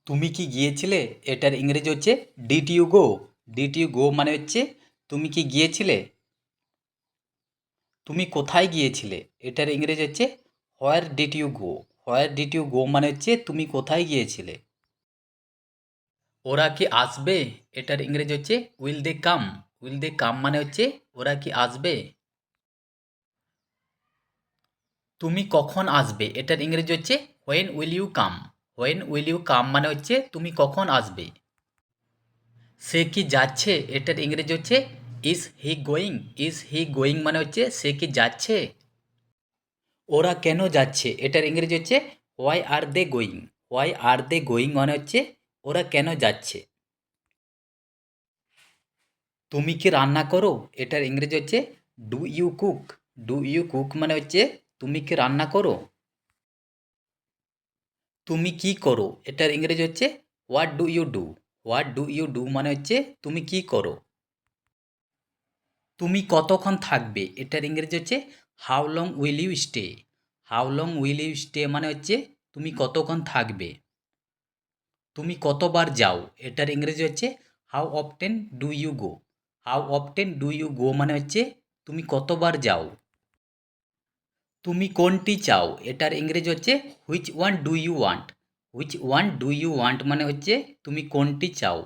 তুমি কি গিয়েছিলে এটার ইংরেজি হচ্ছে did you go. Did you go মানে হচ্ছে তুমি কি গিয়েছিলে। তুমি কোথায় গিয়েছিলে এটার ইংরেজি হচ্ছে where did you go. Where did you go মানে হচ্ছে তুমি কোথায় গিয়েছিলে। ওরা কি আসবে এটার ইংরেজি হচ্ছে will they come. Will they come মানে হচ্ছে ওরা কি আসবে। তুমি কখন আসবে এটার ইংরেজি হচ্ছে when will you come. When will you come মানে হচ্ছে তুমি কখন আসবে। সে কি যাচ্ছে এটার ইংরেজি হচ্ছে is he going. Is he going মানে হচ্ছে সে কি যাচ্ছে। ওরা কেন যাচ্ছে এটার ইংরেজি হচ্ছে why are they going. Why are they going মানে হচ্ছে ওরা কেন যাচ্ছে। তুমি কি রান্না করো এটার ইংরেজি হচ্ছে do you cook. Do you cook মানে হচ্ছে তুমি কি রান্না করো। তুমি কি করো এটার ইংরেজি হচ্ছে what do you do. What do you do মানে হচ্ছে তুমি কি করো। তুমি কতক্ষণ থাকবে এটার ইংরেজি হচ্ছে how long will you stay. How long will you stay মানে হচ্ছে তুমি কতক্ষণ থাকবে। তুমি কতবার যাও এটার ইংরেজি হচ্ছে how often do you go. How often do you go মানে হচ্ছে তুমি কতবার যাও। তুমি কোনটি চাও এটার ইংরেজি হচ্ছে which one do you want. Which one do you want মানে হচ্ছে তুমি কোনটি চাও।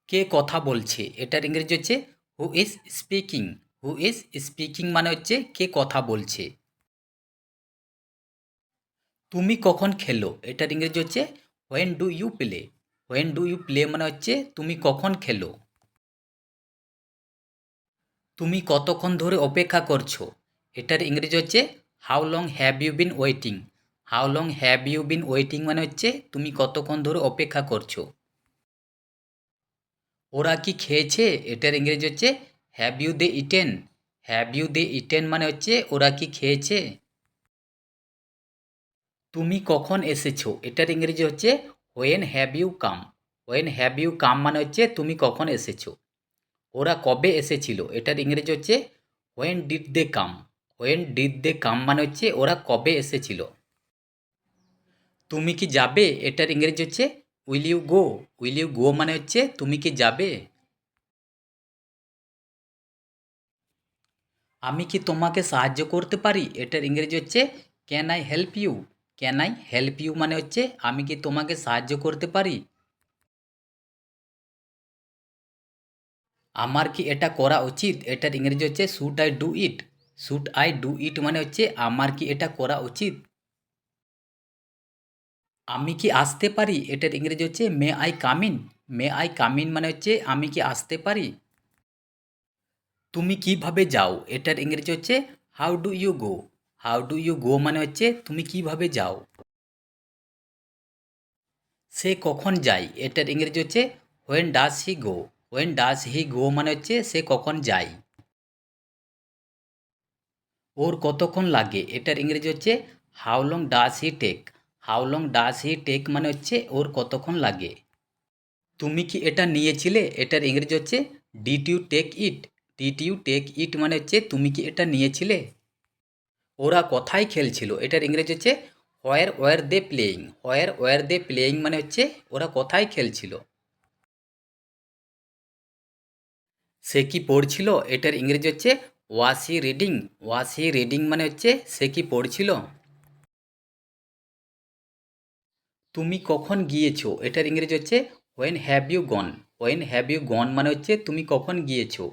কে কথা বলছে এটার ইংরেজি হচ্ছে who is speaking. Who is speaking মানে হচ্ছে কে কথা বলছে। তুমি কখন খেলো এটার ইংরেজি হচ্ছে when do you play. When do you play মানে হচ্ছে তুমি কখন খেলো। তুমি কতক্ষণ ধরে অপেক্ষা করছো এটার ইংরেজি হচ্ছে how long have you been waiting. How long have you been waiting মানে হচ্ছে তুমি কতক্ষণ ধরে অপেক্ষা করছো। ওরা কি খেয়েছে এটার ইংরেজি হচ্ছে have you they eaten. Have you they eaten মানে হচ্ছে ওরা কি খেয়েছে। তুমি কখন এসেছো এটার ইংরেজি হচ্ছে when have you come. When have you come মানে হচ্ছে তুমি কখন এসেছো। ওরা কবে এসেছিল এটার ইংরেজি হচ্ছে when did they come. When did they come মানে হচ্ছে ওরা কবে এসেছিল। তুমি কি যাবে এটার ইংরেজি হচ্ছে will you go. Will you go মানে হচ্ছে তুমি কি যাবে। আমি কি তোমাকে সাহায্য করতে পারি এটার ইংরেজি হচ্ছে can I help you. Can I help you মানে হচ্ছে আমি কি তোমাকে সাহায্য করতে পারি। আমার কি এটা করা উচিত এটার ইংরেজি হচ্ছে should I do it. Should I do it মানে হচ্ছে আমার কি এটা করা উচিত। আমি কি আসতে পারি এটার ইংরেজি হচ্ছে may I come in. May I come in মানে হচ্ছে আমি কি আসতে পারি। তুমি কিভাবে যাও এটার ইংরেজি হচ্ছে how do you go. How do you go মানে হচ্ছে তুমি কিভাবে যাও। সে কখন যায় এটার ইংরেজি হচ্ছে when does he go. When does he go মানে হচ্ছে সে কখন যায়। ওর কতক্ষণ লাগে এটার ইংরেজি হচ্ছে how long does he take. How long does he take মানে হচ্ছে ওর কতক্ষণ লাগে। তুমি কি এটা নিয়েছিলে এটার ইংরেজি হচ্ছে did you take it. Did you take it মানে হচ্ছে তুমি কি এটা নিয়েছিলে। ওরা কোথায় খেলছিল এটার ইংরেজি হচ্ছে where were they playing. Where were they playing মানে হচ্ছে ওরা কোথায় খেলছিল। সে কি পড়ছিল এটার ইংরেজি হচ্ছে ওয়াজ he reading. Was he reading মানে হচ্ছে সে কি পড়ছিল। তুমি কখন গিয়েছো এটার ইংরেজি হচ্ছে when have you gone. When have you gone মানে হচ্ছে তুমি কখন গিয়েছো।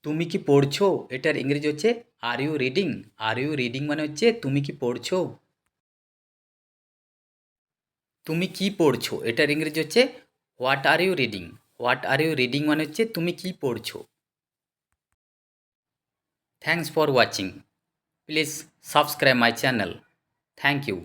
তুমি কি পড়ছো এটার ইংরেজি হচ্ছে are you reading. Are you reading মানে হচ্ছে তুমি কি পড়ছো। তুমি কি পড়ছো এটার ইংরেজি হচ্ছে what are you reading. What are you reading মানে হচ্ছে তুমি কি পড়ছো। Thanks for watching. Please subscribe my channel. Thank you.